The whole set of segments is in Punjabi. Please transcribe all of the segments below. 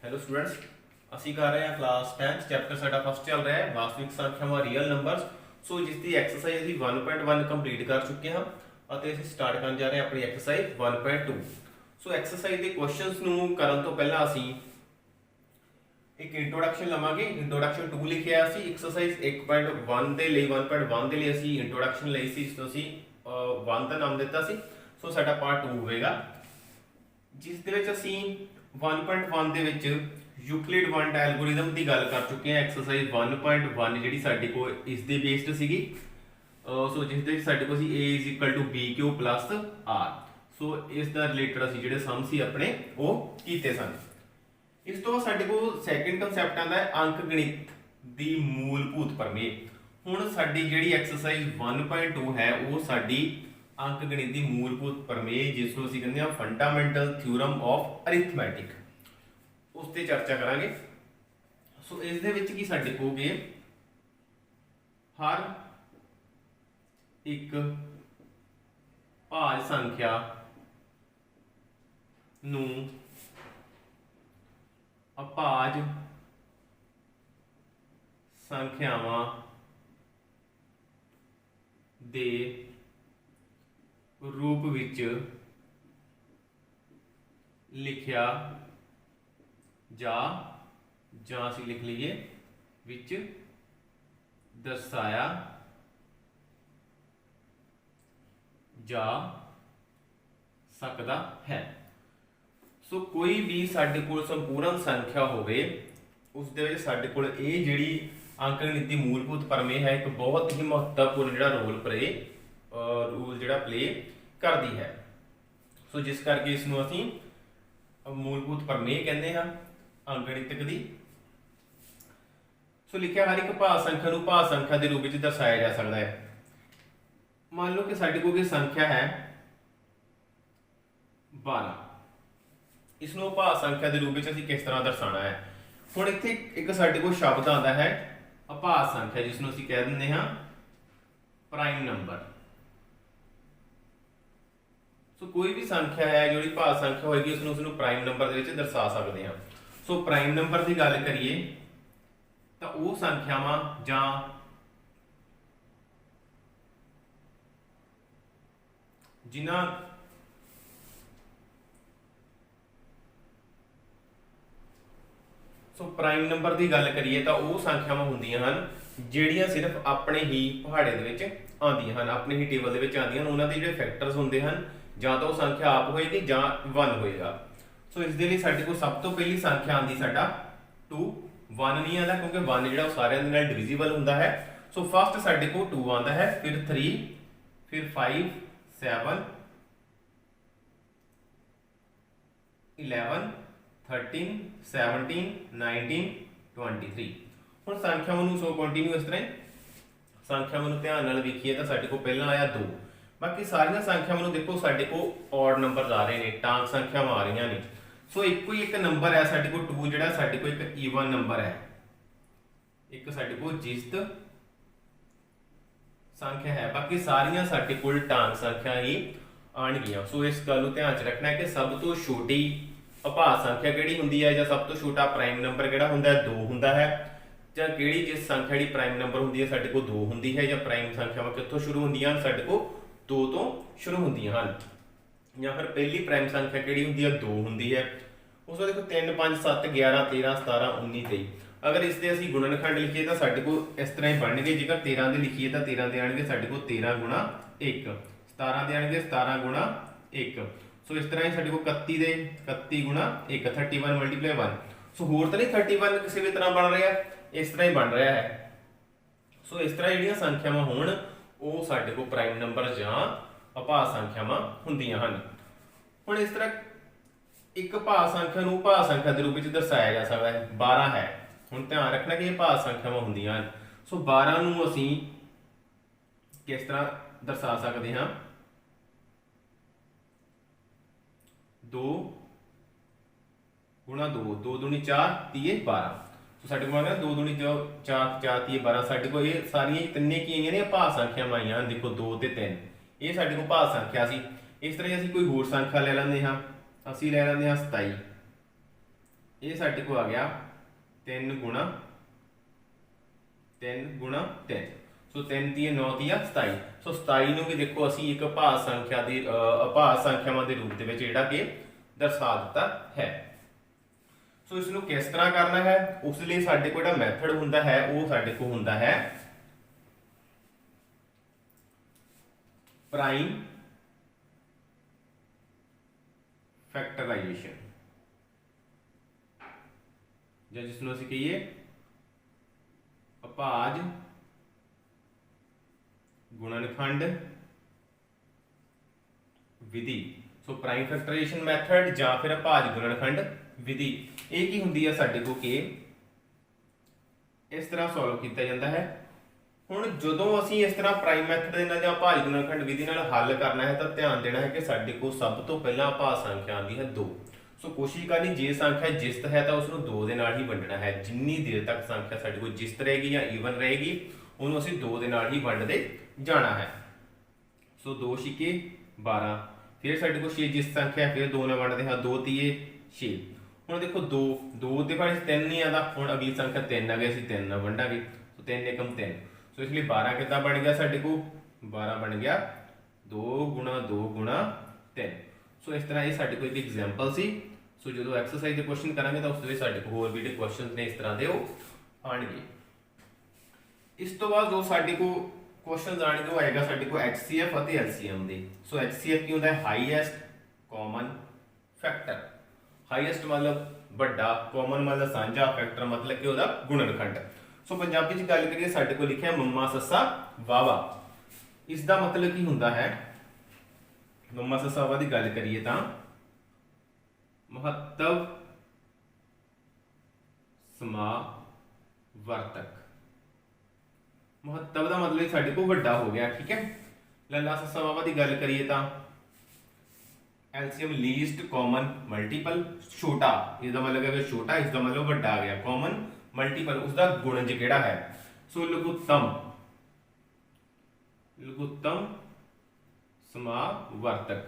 हेलो स्टूडेंट्स, ਅਸੀਂ ਕਰ ਰਹੇ ਹਾਂ ਕਲਾਸ 10th ਚੈਪਟਰ ਸਾਡਾ ਫਸਟ ਚੱਲ ਰਿਹਾ ਹੈ ਵਾਸਤਵਿਕ ਸੰਖਿਆਵਾਂ ਰੀਅਲ ਨੰਬਰਸ। ਸੋ ਜਿਸ ਦੀ ਐਕਸਰਸਾਈਜ਼ ਅਸੀਂ 1.1 ਕੰਪਲੀਟ ਕਰ ਚੁੱਕੇ ਹਾਂ ਅਤੇ ਅਸੀਂ ਸਟਾਰਟ ਕਰਨ ਜਾ ਰਹੇ ਹਾਂ ਆਪਣੀ ਐਕਸਰਸਾਈਜ਼ 1.2। ਸੋ ਐਕਸਰਸਾਈਜ਼ ਦੇ ਕੁਐਸਚਨਸ ਨੂੰ ਕਰਨ ਤੋਂ ਪਹਿਲਾਂ ਅਸੀਂ ਇੱਕ ਇੰਟਰੋਡਕਸ਼ਨ ਲਵਾਂਗੇ। ਇੰਟਰੋਡਕਸ਼ਨ 2 ਲਿਖਿਆ ਸੀ। ਐਕਸਰਸਾਈਜ਼ 1.1 ਦੇ ਲਈ 1.1 ਦੇ ਲਈ ਅਸੀਂ ਇੰਟਰੋਡਕਸ਼ਨ ਲਈ ਸੀ, ਜਿਸ ਤੋਂ ਅਸੀਂ 1 ਦਾ ਨਾਮ ਦਿੱਤਾ ਸੀ। ਸੋ ਸਾਡਾ ਪਾਰਟ 2 ਹੋਵੇਗਾ, ਜਿਸ ਦੇ ਵਿੱਚ ਅਸੀਂ 1.1 ਦੇ ਵਿੱਚ ਯੂਕਲਿਡ ਵੰਡ ਐਲਗੋਰਿਦਮ ਦੀ ਗੱਲ ਕਰ ਚੁੱਕੇ ਹਾਂ। ਐਕਸਰਸਾਈਜ਼ 1.1 ਜਿਹੜੀ ਸਾਡੇ ਕੋਲ ਇਸ ਦੇ ਬੇਸਡ ਸੀਗੀ। ਸੋ ਜਿਸ ਦੇ ਵਿੱਚ ਸਾਡੇ ਕੋਲ ਸੀ a bq r। ਸੋ ਇਸ ਦਾ ਰਿਲੇਟਡ ਅਸੀਂ ਜਿਹੜੇ ਸਮ ਸੀ ਆਪਣੇ ਉਹ ਕੀਤੇ ਸਨ। ਇਸ ਤੋਂ ਸਾਡੇ ਕੋਲ ਸੈਕੰਡ ਕਨਸੈਪਟ ਆਉਂਦਾ ਹੈ ਅੰਕ ਗਣਿਤ ਦੀ ਮੂਲਭੂਤ ਪ੍ਰਮੇय। ਹੁਣ ਸਾਡੀ ਜਿਹੜੀ ਐਕਸਰਸਾਈਜ਼ 1.2 ਹੈ ਉਹ ਸਾਡੀ ਅੰਕ ਗਣਿਤ ਦੀ ਮੂਲਭੂਤ ਪ੍ਰਮੇय, ਜਿਸ ਨੂੰ ਅਸੀਂ ਕਹਿੰਦੇ ਹਾਂ ਫੰਡਾਮੈਂਟਲ ਥਿਊਰਮ ਆਫ ਅਰਿਥਮੈਟਿਕ, ਉਸ ਤੇ ਚਰਚਾ ਕਰਾਂਗੇ। ਸੋ ਇਸ ਦੇ ਵਿੱਚ ਕੀ ਸਾਡੇ ਕੋਲ ਹਰ ਇੱਕ ਭਾਜ ਸੰਖਿਆ ਨੂੰ ਅਭਾਜ ਸੰਖਿਆਵਾਂ ਦੇ ਰੂਪ ਵਿੱਚ ਲਿਖਿਆ ਜਾਂ ਅਸੀਂ ਲਿਖ ਲਈਏ ਵਿੱਚ ਦਰਸਾਇਆ ਜਾ ਸਕਦਾ ਹੈ। ਸੋ ਕੋਈ ਵੀ ਸਾਡੇ ਕੋਲ ਸੰਪੂਰਨ ਸੰਖਿਆ ਹੋਵੇ, ਉਸ ਦੇ ਵਿੱਚ ਸਾਡੇ ਕੋਲ ਇਹ ਜਿਹੜੀ ਅੰਕ ਗਣਿਤ ਦੀ ਮੂਲਭੂਤ ਪ੍ਰਮੇय ਹੈ ਇੱਕ ਬਹੁਤ ਹੀ ਮਹੱਤਵਪੂਰਨ ਜਿਹੜਾ ਰੋਲ ਜਿਹੜਾ ਪਲੇ ਕਰਦੀ ਹੈ। ਸੋ ਜਿਸ ਕਰਕੇ ਇਸ ਨੂੰ ਅਸੀਂ ਮੂਲਭੂਤ ਪ੍ਰਮੇय ਕਹਿੰਦੇ ਹਾਂ ਅੰਕ ਗਣਿਤਕ ਦੀ। ਸੋ ਲਿਖਿਆ ਹਰ ਇੱਕ ਭਾਜ ਸੰਖਿਆ ਨੂੰ ਭਾਜ ਸੰਖਿਆ ਦੇ ਰੂਪ ਵਿੱਚ ਦਰਸਾਇਆ ਜਾ ਸਕਦਾ ਹੈ। ਮੰਨ ਲਓ ਕਿ ਸਾਡੇ ਕੋਲ ਇਹ ਸੰਖਿਆ ਹੈ 12। ਇਸ ਨੂੰ ਭਾਜ ਸੰਖਿਆ ਦੇ ਰੂਪ ਵਿੱਚ ਅਸੀਂ ਕਿਸ ਤਰ੍ਹਾਂ ਦਰਸਾਉਣਾ ਹੈ? ਹੁਣ ਇੱਥੇ ਇੱਕ ਸਾਡੇ ਕੋਲ ਸ਼ਬਦ ਆਉਂਦਾ ਹੈ ਅਭਾਜ ਸੰਖਿਆ, ਜਿਸ ਨੂੰ ਅਸੀਂ ਕਹਿ ਦਿੰਦੇ ਹਾਂ ਪ੍ਰਾਈਮ ਨੰਬਰ। ਸੋ ਕੋਈ ਵੀ ਸੰਖਿਆ ਹੈ ਜਿਹੜੀ ਭਾਜ ਸੰਖਿਆ ਹੋਏਗੀ ਉਸ ਨੂੰ ਪ੍ਰਾਈਮ ਨੰਬਰ ਦੇ ਵਿੱਚ ਦਰਸਾ ਸਕਦੇ ਹਾਂ। ਸੋ ਪ੍ਰਾਈਮ ਨੰਬਰ ਦੀ ਗੱਲ ਕਰੀਏ ਤਾਂ ਉਹ ਸੰਖਿਆਵਾਂ ਜਾਂ ਜਿਨ੍ਹਾਂ ਸੋ ਪ੍ਰਾਈਮ ਨੰਬਰ ਦੀ ਗੱਲ ਕਰੀਏ ਤਾਂ ਉਹ ਸੰਖਿਆਵਾਂ ਹੁੰਦੀਆਂ ਹਨ ਜਿਹੜੀਆਂ ਸਿਰਫ ਆਪਣੇ ਹੀ ਪਹਾੜੇ ਦੇ ਵਿੱਚ ਆਉਂਦੀਆਂ ਹਨ, ਆਪਣੇ ਹੀ ਟੇਬਲ ਦੇ ਵਿੱਚ ਆਉਂਦੀਆਂ ਹਨ। ਉਹਨਾਂ ਦੇ ਜਿਹੜੇ ਫੈਕਟਰਸ ਹੁੰਦੇ ਹਨ, ਜਾਂ ਤਾਂ ਉਹ ਸੰਖਿਆ ਆਪ ਹੋਏਗੀ ਜਾਂ 1 ਹੋਏਗਾ। ਸੋ ਇਸ ਦੇ ਲਈ ਸਾਡੇ ਕੋਲ ਸਭ ਤੋਂ ਪਹਿਲੀ ਸੰਖਿਆ ਆਉਂਦੀ ਸਾਡਾ 2। 1 ਨਹੀਂ ਆਉਂਦਾ ਕਿਉਂਕਿ 1 ਜਿਹੜਾ ਉਹ ਸਾਰਿਆਂ ਦੇ ਨਾਲ ਡਿਵੀਜ਼ੀਬਲ ਹੁੰਦਾ ਹੈ। ਸੋ ਫਸਟ ਸਾਡੇ ਕੋਲ 2 ਆਉਂਦਾ ਹੈ, ਫਿਰ 3, ਫਿਰ 5, 7, 11, 13, 17, 19, 23। ਹੁਣ ਸੰਖਿਆਵਾਂ ਨੂੰ ਸੋ ਕੰਟੀਨਿਊ ਇਸ ਤਰ੍ਹਾਂ ਸੰਖਿਆਵਾਂ ਨੂੰ ਧਿਆਨ ਨਾਲ ਵੇਖੀਏ ਤਾਂ ਸਾਡੇ ਕੋਲ ਪਹਿਲਾਂ ਆਇਆ 2। ਬਾਕੀ ਸਾਰੀਆਂ ਸੰਖਿਆਵਾਂ ਨੂੰ ਦੇਖੋ ਸਾਡੇ ਕੋਲ ਔਡ ਨੰਬਰ ਆ ਰਹੇ ਨੇ, ਟਾਂਕ ਸੰਖਿਆਵਾਂ ਆ ਰਹੀਆਂ ਨੇ। ਸੋ ਇੱਕੋ ਹੀ ਇੱਕ ਨੰਬਰ ਹੈ ਸਾਡੇ ਕੋਲ 2, ਜਿਹੜਾ ਸਾਡੇ ਕੋਲ ਇੱਕ ਈਵਨ ਨੰਬਰ ਹੈ, ਇੱਕ ਸਾਡੇ ਕੋਲ ਜਿਸਤ ਸੰਖਿਆ ਹੈ। ਬਾਕੀ ਸਾਰੀਆਂ ਸਾਡੇ ਕੋਲ ਟਾਂਕ ਸੰਖਿਆ ਹੀ ਆਣਗੀਆਂ। ਸੋ ਇਸ ਗੱਲ ਨੂੰ ਧਿਆਨ 'ਚ ਰੱਖਣਾ ਹੈ ਕਿ ਸਭ ਤੋਂ ਛੋਟੀ ਅਭਾਜ ਸੰਖਿਆ ਕਿਹੜੀ ਹੁੰਦੀ ਹੈ, ਜਾਂ ਸਭ ਤੋਂ ਛੋਟਾ ਪ੍ਰਾਈਮ ਨੰਬਰ ਕਿਹੜਾ ਹੁੰਦਾ ਹੈ? 2 ਹੁੰਦਾ ਹੈ। ਜਾਂ ਕਿਹੜੀ ਜਿਸ ਸੰਖਿਆ ਦੀ ਪ੍ਰਾਈਮ ਨੰਬਰ ਹੁੰਦੀ ਹੈ ਸਾਡੇ ਕੋਲ 2 ਹੁੰਦੀ ਹੈ। ਜਾਂ ਪ੍ਰਾਈਮ ਸੰਖਿਆਵਾਂ ਕਿੱਥੋਂ ਸ਼ੁਰੂ ਹੁੰਦੀਆਂ ਹਨ? ਸਾਡੇ ਕੋਲ 2 ਤੋਂ ਸ਼ੁਰੂ ਹੁੰਦੀਆਂ ਹਨ। ਜਾਂ ਫਿਰ ਪਹਿਲੀ ਪ੍ਰਾਈਮ ਸੰਖਿਆ ਕਿਹੜੀ ਹੁੰਦੀ ਹੈ? 2 ਹੁੰਦੀ ਹੈ। ਉਸ ਤੋਂ ਦੇਖੋ 3, 5, 7, 11, 13, 17, 19, 23। ਅਗਰ ਇਸ ਦੇ ਅਸੀਂ ਗੁਣਨਖੰਡ ਲਿਖੀਏ ਤਾਂ ਸਾਡੇ ਕੋਲ ਇਸ ਤਰ੍ਹਾਂ ਹੀ ਬਣਨਗੇ। ਜੇਕਰ 13 ਦੇ ਲਿਖੀਏ ਤਾਂ 13 ਦੇ ਆਣਗੇ ਸਾਡੇ ਕੋਲ 13 ਗੁਣਾ 1। 17 ਦੇ ਆਣਗੇ 17 ਗੁਣਾ 1। ਸੋ ਇਸ ਤਰ੍ਹਾਂ ਹੀ ਸਾਡੇ ਕੋਲ 31 ਦੇ 31 ਗੁਣਾ 1, 31 ਮਲਟੀਪਲਾਈ 1। ਸੋ ਹੋਰ ਤਾਂ ਨਹੀਂ 31 ਕਿਸੇ ਵੀ ਤਰ੍ਹਾਂ ਬਣ ਰਿਹਾ, ਇਸ ਤਰ੍ਹਾਂ ਹੀ ਬਣ ਰਿਹਾ ਹੈ। ਸੋ ਇਸ ਤਰ੍ਹਾਂ ਜਿਹੜੀਆਂ ਸੰਖਿਆਵਾਂ ਹੋਣ ਉਹ ਸਾਡੇ ਕੋਲ ਪ੍ਰਾਈਮ ਨੰਬਰ ਜਾਂ ਅਭਾਜ ਸੰਖਿਆਵਾਂ ਹੁੰਦੀਆਂ ਹਨ। ਹੁਣ ਇਸ ਤਰ੍ਹਾਂ ਇੱਕ ਭਾਜ ਸੰਖਿਆ ਨੂੰ ਭਾਜ ਸੰਖਿਆ ਦੇ ਰੂਪ ਵਿੱਚ ਦਰਸਾਇਆ ਜਾ ਸਕਦਾ ਹੈ। 12 ਹੈ। ਹੁਣ ਧਿਆਨ ਰੱਖਣਾ ਕਿ ਇਹ ਭਾਜ ਸੰਖਿਆਵਾਂ ਹੁੰਦੀਆਂ ਹਨ। ਸੋ 12 ਨੂੰ ਅਸੀਂ ਕਿਸ ਤਰ੍ਹਾਂ ਦਰਸਾ ਸਕਦੇ ਹਾਂ? 2 ਗੁਣਾ 2, 2 ਦੂਣੀ 4, 3 12। ਸੋ ਸਾਡੇ ਕੋਲ ਆ ਗਿਆ 2 ਦੂਣੀ 4, 4 3 12। ਸਾਡੇ ਕੋਲ ਇਹ ਸਾਰੀਆਂ ਤਿੰਨੇ ਕੀ ਆਈਆਂ ਨੇ? ਭਾਜ ਸੰਖਿਆਵਾਂ ਆਈਆਂ। ਦੇਖੋ 2 ਤੇ 3 ਇਹ ਸਾਡੇ ਕੋਲ ਭਾਜ ਸੰਖਿਆ ਸੀ। ਇਸ ਤਰ੍ਹਾਂ ਅਸੀਂ ਕੋਈ ਹੋਰ ਸੰਖਿਆ ਲੈ ਲੈਂਦੇ ਹਾਂ। ਅਸੀਂ ਲੈ ਲੈਂਦੇ ਹਾਂ 27। ਇਹ ਸਾਡੇ ਕੋਲ ਆ ਗਿਆ 3 ਗੁਣਾ 3 ਸੋ 3 ਤੀਏ 9 ਤੀਆ 27। ਸੋ 27 ਨੂੰ ਵੀ ਦੇਖੋ ਅਸੀਂ ਇੱਕ ਅਭਾਜ ਸੰਖਿਆ ਦੀ ਅਭਾਜ ਸੰਖਿਆਵਾਂ ਦੇ ਰੂਪ ਦੇ ਵਿੱਚ ਜਿਹੜਾ ਕਿ ਦਰਸਾ ਦਿੱਤਾ ਹੈ। ਸੋ ਇਸ ਨੂੰ ਕਿਸ ਤਰ੍ਹਾਂ ਕਰਨਾ ਹੈ, ਉਸ ਲਈ ਸਾਡੇ ਕੋਲ ਜਿਹੜਾ ਮੈਥਡ ਹੁੰਦਾ ਹੈ ਉਹ ਸਾਡੇ ਕੋਲ ਹੁੰਦਾ ਹੈ ਪ੍ਰਾਈਮ ਫੈਕਟਰਾਈਜੇਸ਼ਨ, ਜਾਂ ਜਿਸ ਨੂੰ ਅਸੀਂ ਕਹੀਏ ਅਭਾਜ ਗੁਣਨਖੰਡ ਵਿਧੀ। ਸੋ ਪ੍ਰਾਈਮ ਫੈਕਟਰਾਈਜੇਸ਼ਨ ਮੈਥਡ ਜਾਂ ਫਿਰ ਅਭਾਜ ਗੁਣਨਖੰਡ ਵਿਧੀ, ਇਹ ਕੀ ਹੁੰਦੀ ਹੈ ਸਾਡੇ ਕੋਲ ਕਿ ਇਸ ਤਰ੍ਹਾਂ ਸੋਲਵ ਕੀਤਾ ਜਾਂਦਾ ਹੈ। ਹੁਣ ਜਦੋਂ ਅਸੀਂ ਇਸ ਤਰ੍ਹਾਂ ਪ੍ਰਾਈਮ ਮੈਥਡ ਦੇ ਨਾਲ ਜਾਂ ਅਭਾਜ ਗੁਣਨਖੰਡ ਵਿਧੀ ਨਾਲ ਹੱਲ ਕਰਨਾ ਹੈ ਤਾਂ ਧਿਆਨ ਦੇਣਾ ਹੈ ਕਿ ਸਾਡੇ ਕੋਲ ਸਭ ਤੋਂ ਪਹਿਲਾਂ ਅਭਾਜ ਸੰਖਿਆ ਆਉਂਦੀ ਹੈ 2। ਸੋ ਕੋਸ਼ਿਸ਼ ਕਰਨੀ ਜੇ ਸੰਖਿਆ ਜਿਸਤ ਹੈ ਤਾਂ ਉਸ ਨੂੰ 2 ਦੇ ਨਾਲ ਹੀ ਵੰਡਣਾ ਹੈ। ਜਿੰਨੀ ਦੇਰ ਤੱਕ ਸੰਖਿਆ ਸਾਡੇ ਕੋਲ ਜਿਸਤ ਰਹੇਗੀ ਜਾਂ ਈਵਨ ਰਹੇਗੀ ਉਹਨੂੰ ਅਸੀਂ 2 ਦੇ ਨਾਲ ਹੀ ਵੰਡਦੇ ਜਾਣਾ ਹੈ। ਸੋ 2 ਛਿੱਕੇ 12, ਫਿਰ ਸਾਡੇ ਕੋਲ 6 ਜਿਸਤ ਸੰਖਿਆ, ਫਿਰ 2 ਨਾਲ ਵੰਡਦੇ ਹਾਂ, 2 ਤੀਏ 6। ਹੁਣ ਦੇਖੋ 2 ਦੇ ਬਾਰੇ 3 ਨਹੀਂ ਆਉਂਦਾ, ਹੁਣ ਅਗਲੀ ਸੰਖਿਆ 3 ਆ ਗਈ, ਅਸੀਂ 3 ਨਾਲ ਵੰਡਾਂਗੇ। ਸੋ 3 ਏਕਮ 3, ਸੋ ਇਸ ਲਈ 12 ਕਿੱਦਾਂ ਬਣ ਗਿਆ ਸਾਡੇ ਕੋਲ, 12 ਬਣ ਗਿਆ 2 ਗੁਣਾ 2 ਗੁਣਾ 3। ਸੋ ਇਸ ਤਰ੍ਹਾਂ ਇਹ ਸਾਡੇ ਕੋਲ ਇੱਕ ਐਗਜ਼ਾਮਪਲ ਸੀ। ਸੋ ਜਦੋਂ ਐਕਸਰਸਾਈਜ਼ ਦੇ ਕੁਐਸਚਨ ਕਰਾਂਗੇ ਤਾਂ ਉਸ ਦੇ ਵਿੱਚ ਸਾਡੇ ਕੋਲ ਹੋਰ ਵੀ ਜਿਹੜੇ ਕੁਐਸਚਨਸ ਨੇ ਇਸ ਤਰ੍ਹਾਂ ਦੇ ਉਹ ਆਣਗੇ। ਇਸ ਤੋਂ ਬਾਅਦ ਜੋ ਸਾਡੇ ਕੋਲ ਕੁਐਸਚਨਸ ਆਣਗੇ ਉਹ ਆਏਗਾ ਸਾਡੇ ਕੋਲ HCF ਅਤੇ LCM ਦੇ। ਸੋ HCF ਕੀ ਹੁੰਦਾ ਹੈ, ਹਾਈਐਸਟ ਕਾਮਨ ਫੈਕਟਰ। ਹਾਈਐਸਟ ਮਤਲਬ ਵੱਡਾ, ਕਾਮਨ ਮਤਲਬ ਸਾਂਝਾ, ਫੈਕਟਰ ਮਤਲਬ ਕਿ ਉਹਦਾ ਗੁਣਨਖੰਡ। ਸੋ ਪੰਜਾਬੀ ਚ ਗੱਲ ਕਰੀਏ ਸਾਡੇ ਕੋਲ ਲਿਖਿਆ ਮੰਮਾ ਸੱਸਾ ਵਾਵਾ। ਇਸ ਦਾ ਮਤਲਬ ਕੀ ਹੁੰਦਾ ਹੈ, ਮੰਮਾ ਸੱਸਾ ਵਾਵਾ ਦੀ ਗੱਲ ਕਰੀਏ ਤਾਂ ਮਹੱਤਵ ਸਮਾਵਰਤਕ। ਮਹੱਤਵ ਦਾ ਮਤਲਬ ਸਾਡੇ ਕੋਲ ਵੱਡਾ ਹੋ ਗਿਆ, ਠੀਕ ਹੈ। ਲੱਲਾ ਸੱਸਾ ਵਾਵਾ ਦੀ ਗੱਲ ਕਰੀਏ ਤਾਂ LCM ਲੀਸਟ ਕਾਮਨ ਮਲਟੀਪਲ, ਛੋਟਾ, ਇਹਦਾ ਮਤਲਬ ਹੈ ਛੋਟਾ, ਇਸ ਦਾ ਮਤਲਬ ਵੱਡਾ ਆ ਗਿਆ। ਕਾਮਨ ਮਲਟੀਪਲ ਉਸਦਾ ਗੁਣਜ ਕਿਹੜਾ ਹੈ। ਸੋ ਲਘੁੱਤਮ ਸਮਾਵਰਤਕ।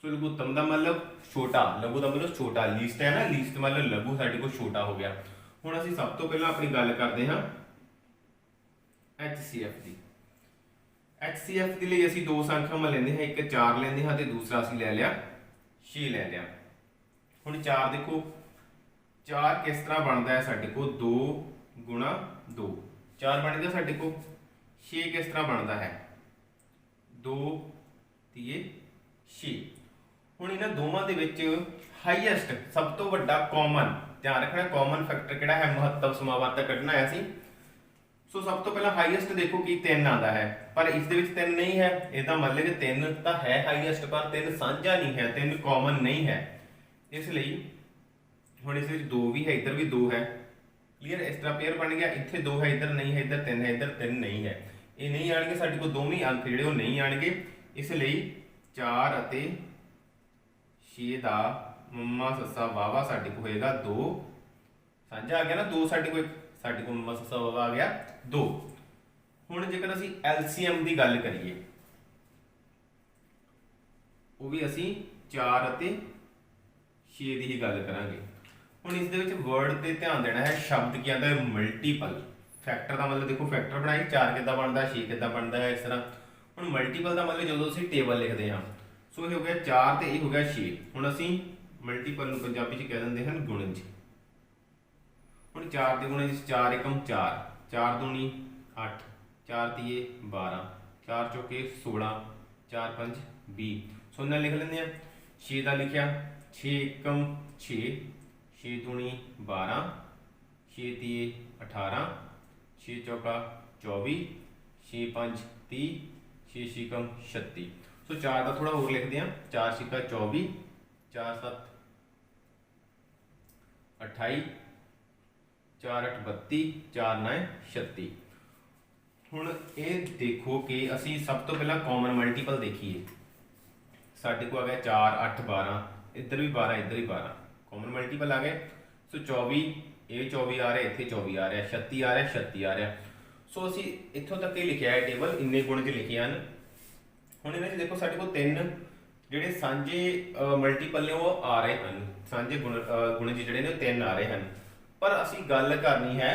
ਸੋ ਲਘੁੱਤਮ ਦਾ ਮਤਲਬ ਛੋਟਾ, ਲਘੂ ਦਾ ਮਤਲਬ ਛੋਟਾ, ਲੀਸਟ ਹੈ ਨਾ, ਲੀਸਟ ਮਤਲਬ ਲਘੂ ਸਾਡੇ ਕੋਲ ਛੋਟਾ ਹੋ ਗਿਆ। ਹੁਣ ਅਸੀਂ ਸਭ ਤੋਂ ਪਹਿਲਾਂ ਆਪਣੀ ਗੱਲ ਕਰਦੇ ਹਾਂ HCF ਦੀ। HCF ਦੇ ਲਈ ਅਸੀਂ 2 ਸੰਖਿਆਵਾਂ ਲੈਂਦੇ ਹਾਂ, ਇੱਕ 4 ਲੈਂਦੇ ਹਾਂ ਤੇ ਦੂਸਰਾ ਅਸੀਂ ਲੈ ਲਿਆ 6 ਲੈ ਲਿਆ। ਹੁਣ 4 ਦੇਖੋ, 4 ਕਿਸ ਤਰ੍ਹਾਂ ਬਣਦਾ ਹੈ ਸਾਡੇ ਕੋਲ, 2 ਗੁਣਾ 2, 4 ਬਣ ਗਿਆ ਸਾਡੇ ਕੋਲ। 6 ਕਿਸ ਤਰ੍ਹਾਂ ਬਣਦਾ ਹੈ, 2 ਤੀਏ 6। ਹੁਣ ਇਹਨਾਂ ਦੋਵਾਂ ਦੇ ਵਿੱਚ ਹਾਈਐਸਟ, ਸਭ ਤੋਂ ਵੱਡਾ ਕਾਮਨ, ਧਿਆਨ ਰੱਖਣਾ ਕਾਮਨ ਫੈਕਟਰ ਕਿਹੜਾ ਹੈ, ਮਹੱਤਵ ਸਮਾਵਰਤਕ ਕੱਢਣਾ ਹੈ ਅਸੀਂ। ਸੋ ਸਭ ਤੋਂ ਪਹਿਲਾਂ ਹਾਈਐਸਟ ਦੇਖੋ ਕਿ 3 ਆਉਂਦਾ ਹੈ, ਪਰ ਇਸ ਦੇ ਵਿੱਚ 3 ਨਹੀਂ ਹੈ। ਇਹਦਾ ਮਤਲਬ ਕਿ 3 ਤਾਂ ਹੈ ਹਾਈਐਸਟ, ਪਰ 3 ਸਾਂਝਾ ਨਹੀਂ ਹੈ, 3 ਕਾਮਨ ਨਹੀਂ ਹੈ। ਇਸ ਲਈ ਹੁਣ ਇਸ ਵਿੱਚ 2 ਵੀ ਹੈ, ਇੱਧਰ ਵੀ 2 ਹੈ, ਕਲੀਅਰ। ਇਸ ਤਰ੍ਹਾਂ ਪੇਅਰ ਬਣ ਗਿਆ, ਇੱਥੇ 2 ਹੈ, ਇੱਧਰ ਨਹੀਂ ਹੈ, ਇੱਧਰ 3 ਹੈ, ਇੱਧਰ 3 ਨਹੀਂ ਹੈ। ਇਹ ਨਹੀਂ ਆਣਗੇ ਸਾਡੇ ਕੋਲ, ਦੋਵੇਂ ਅੰਕ ਜਿਹੜੇ ਉਹ ਨਹੀਂ ਆਣਗੇ। ਇਸ ਲਈ 4 ਅਤੇ 6 ਦਾ ਮੰਮਾ ਸੱਸਾ ਵਾਵਾ ਸਾਡੇ ਕੋਲ ਹੋਏਗਾ 2, ਸਾਂਝਾ ਆ ਗਿਆ ਨਾ 2, ਸਾਡੇ ਕੋਲ ਮੰਮਾ ਸੱਸਾ ਵਾਵਾ ਆ ਗਿਆ 2। ਹੁਣ ਜੇਕਰ ਅਸੀਂ LCM ਦੀ ਗੱਲ ਕਰੀਏ, ਉਹ ਵੀ ਅਸੀਂ 4 ਅਤੇ 6 ਦੀ ਹੀ ਗੱਲ ਕਰਾਂਗੇ। ਹੁਣ ਇਸ ਦੇ ਵਿੱਚ ਵਰਡ ਤੇ ਧਿਆਨ ਦੇਣਾ ਹੈ, ਸ਼ਬਦ ਕੀ ਆਉਂਦਾ ਹੈ, ਮਲਟੀਪਲ। ਫੈਕਟਰ ਦਾ ਮਤਲਬ ਦੇਖੋ, ਫੈਕਟਰ ਬਣਾਈ 4 ਕਿੱਦਾਂ ਬਣਦਾ, 6 ਕਿੱਦਾਂ ਬਣਦਾ ਹੈ, ਇਸ ਤਰ੍ਹਾਂ। ਹੁਣ ਮਲਟੀਪਲ ਦਾ ਮਤਲਬ ਜਦੋਂ ਅਸੀਂ ਟੇਬਲ ਲਿਖਦੇ ਹਾਂ, ਸੋ ਇਹ ਹੋ ਗਿਆ 4 ਤੇ ਇਹ ਹੋ ਗਿਆ 6। ਹੁਣ ਅਸੀਂ ਮਲਟੀਪਲ ਨੂੰ ਪੰਜਾਬੀ ਚ ਕਹਿ ਦਿੰਦੇ ਹਨ ਗੁਣਜ। ਹੁਣ 4 ਦੇ ਗੁਣਜ 4 ਏਕਮ 4, 4 ਦੂਣੀ 8, 4 ਤੀਏ 12, 4 ਚੌਕੇ 16, 4 ਪੰਜ 20। ਸੋ ਇਹਨਾਂ ਲਿਖ ਲੈਂਦੇ ਆ। 6 ਦਾ ਲਿਖਿਆ 6 ਏਕਮ 6, 6 ਦੂਣੀ 12, 6 ਤੀਏ 18, 6 ਚੌਕਾ 24, 6 ਪੰਜ 30, 6 ਛਿਕਮ 36। ਸੋ 4 ਦਾ ਥੋੜਾ ਹੋਰ ਲਿਖਦੇ ਆ, 4 ਛਿਕਾ 24, 4 7 28, 4 8 32, 4 9 36। ਹੁਣ ਇਹ ਦੇਖੋ ਕਿ ਅਸੀਂ ਸਭ ਤੋਂ ਪਹਿਲਾਂ ਕਾਮਨ ਮਲਟੀਪਲ ਦੇਖੀਏ। ਸਾਡੇ ਕੋਲ ਆ ਗਿਆ 4 8 12, ਇੱਧਰ ਵੀ 12, ਇੱਧਰ ਵੀ 12, ਕਾਮਨ ਮਲਟੀਪਲ ਆ ਗਏ। ਸੋ 24, ਇਹ 24 ਆ ਰਿਹਾ, ਇੱਥੇ 24 ਆ ਰਿਹਾ, 36 ਆ ਰਿਹਾ, 36 ਆ ਰਿਹਾ। ਸੋ ਅਸੀਂ ਇੱਥੋਂ ਤੱਕ ਹੀ ਲਿਖਿਆ ਹੈ ਟੇਬਲ, ਇੰਨੇ ਗੁਣ ਚ ਲਿਖੇ ਹਨ। ਹੁਣ ਇਹਨਾਂ 'ਚ ਦੇਖੋ ਸਾਡੇ ਕੋਲ 3 ਜਿਹੜੇ ਸਾਂਝੇ ਮਲਟੀਪਲ ਨੇ ਉਹ ਆ ਰਹੇ ਹਨ, ਸਾਂਝੇ ਗੁਣਜ ਜਿਹੜੇ ਨੇ ਉਹ 3 ਆ ਰਹੇ ਹਨ। ਪਰ ਅਸੀਂ ਗੱਲ ਕਰਨੀ ਹੈ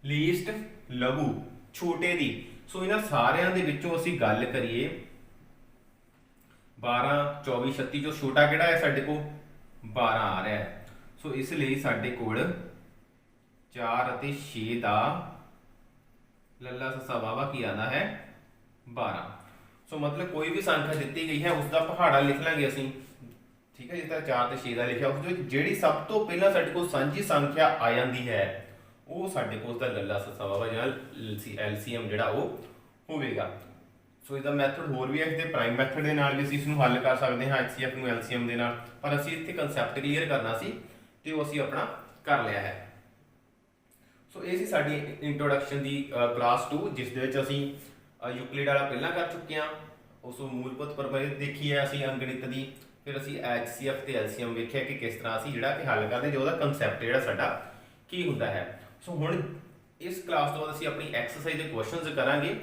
ਲੀਸਟ ਲਘੂ ਛੋਟੇ ਦੀ। ਸੋ ਇਹਨਾਂ ਸਾਰਿਆਂ ਦੇ ਵਿੱਚੋਂ ਅਸੀਂ ਗੱਲ ਕਰੀਏ 12 24 36 ਚੋਂ ਛੋਟਾ ਕਿਹੜਾ ਹੈ ਸਾਡੇ ਕੋਲ 12 ਆ ਰਿਹਾ ਹੈ। ਸੋ ਇਸ ਲਈ ਸਾਡੇ ਕੋਲ 4 ਅਤੇ 6 ਦਾ ਲੱਲਾ ਸੱਸਾ ਵਾਵਾ ਕੀ ਆਉਂਦਾ ਹੈ 12। ਸੋ ਮਤਲਬ ਕੋਈ ਵੀ ਸੰਖਿਆ ਦਿੱਤੀ ਗਈ ਹੈ ਉਸ ਦਾ ਪਹਾੜਾ ਲਿਖ ਲਾਂਗੇ ਅਸੀਂ, ਠੀਕ ਹੈ। ਜਿਸ ਤਰ੍ਹਾਂ 4 ਤੇ 6 ਦਾ ਲਿਖਿਆ ਉਸ ਵਿੱਚ ਜਿਹੜੀ ਸਭ ਤੋਂ ਪਹਿਲਾਂ ਸਾਡੇ ਕੋਲ ਸਾਂਝੀ ਸੰਖਿਆ ਆ ਜਾਂਦੀ ਹੈ ਉਹ ਸਾਡੇ ਕੋਲ ਦਾ ਲੱਲਾ ਸੱਸਾ ਵਾਵਾ ਜਾਂ LCM ਜਿਹੜਾ ਉਹ ਹੋਵੇਗਾ। ਸੋ ਇਹਦਾ ਮੈਥਡ ਹੋਰ ਵੀ ਹੈ, ਤੇ ਪ੍ਰਾਈਮ ਮੈਥਡ ਦੇ ਨਾਲ ਵੀ ਅਸੀਂ ਇਸ ਨੂੰ ਹੱਲ ਕਰ ਸਕਦੇ ਹਾਂ HCF ਨੂੰ LCM ਦੇ ਨਾਲ, ਪਰ ਅਸੀਂ ਇੱਥੇ ਕਨਸੈਪਟ ਕਲੀਅਰ ਕਰਨਾ ਸੀ ਤੇ ਉਹ ਅਸੀਂ ਆਪਣਾ ਕਰ ਲਿਆ ਹੈ। ਸੋ ਇਹ ਸੀ ਸਾਡੀ ਇੰਟਰੋਡਕਸ਼ਨ ਦੀ ਕਲਾਸ 2, ਜਿਸ ਦੇ ਵਿੱਚ ਅਸੀਂ ਯੂਕਲਿਡ ਵਾਲਾ ਪਹਿਲਾਂ ਕਰ ਚੁੱਕੇ ਹਾਂ। ਉਸ ਨੂੰ ਮੂਲਭੂਤ ਪ੍ਰਭਾਵਿਤ ਦੇਖੀ ਹੈ ਅਸੀਂ ਅੰਗਣਿਤ ਦੀ, ਫਿਰ ਅਸੀਂ HCF ਤੇ LCM ਵੇਖਿਆ ਕਿ ਕਿਸ ਤਰ੍ਹਾਂ ਅਸੀਂ ਜਿਹੜਾ ਕਿ ਹੱਲ ਕਰਦੇ ਜੇ ਉਹਦਾ ਕਨਸੈਪਟ ਜਿਹੜਾ ਸਾਡਾ ਕੀ ਹੁੰਦਾ ਹੈ। ਸੋ ਹੁਣ ਇਸ ਕਲਾਸ ਤੋਂ ਬਾਅਦ ਅਸੀਂ ਆਪਣੀ ਐਕਸਰਸਾਈਜ਼ ਦੇ ਕੁਐਸਚਨਸ ਕਰਾਂਗੇ।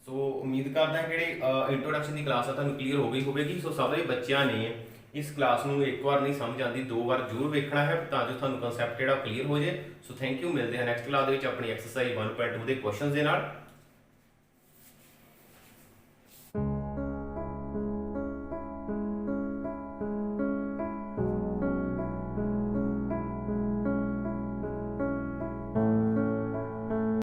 ਸੋ ਉਮੀਦ ਕਰਦਾ ਹਾਂ ਜਿਹੜੇ ਇੰਟਰੋਡਕਸ਼ਨ ਦੀ ਕਲਾਸ ਆ ਤੁਹਾਨੂੰ ਕਲੀਅਰ ਹੋ ਗਈ ਹੋਵੇਗੀ। ਸੋ ਸਾਰੇ ਬੱਚਿਆਂ ਨੇ ਇਸ ਕਲਾਸ ਨੂੰ ਇੱਕ ਵਾਰ ਨਹੀਂ ਸਮਝ ਆਉਂਦੀ 2 ਵਾਰ ਜ਼ਰੂਰ ਵੇਖਣਾ ਹੈ ਤਾਂ ਜੋ ਤੁਹਾਨੂੰ ਕਨਸੈਪਟ ਜਿਹੜਾ ਕਲੀਅਰ ਹੋ ਜਾਏ। ਸੋ ਥੈਂਕ ਯੂ, ਮਿਲਦੇ ਹਾਂ ਨੈਕਸਟ ਕਲਾਸ ਦੇ ਵਿੱਚ ਆਪਣੀ ਐਕਸਰਸਾਈਜ਼ 1.2 ਦੇ ਕੁਐਸਚਨਸ ਦੇ ਨਾਲ।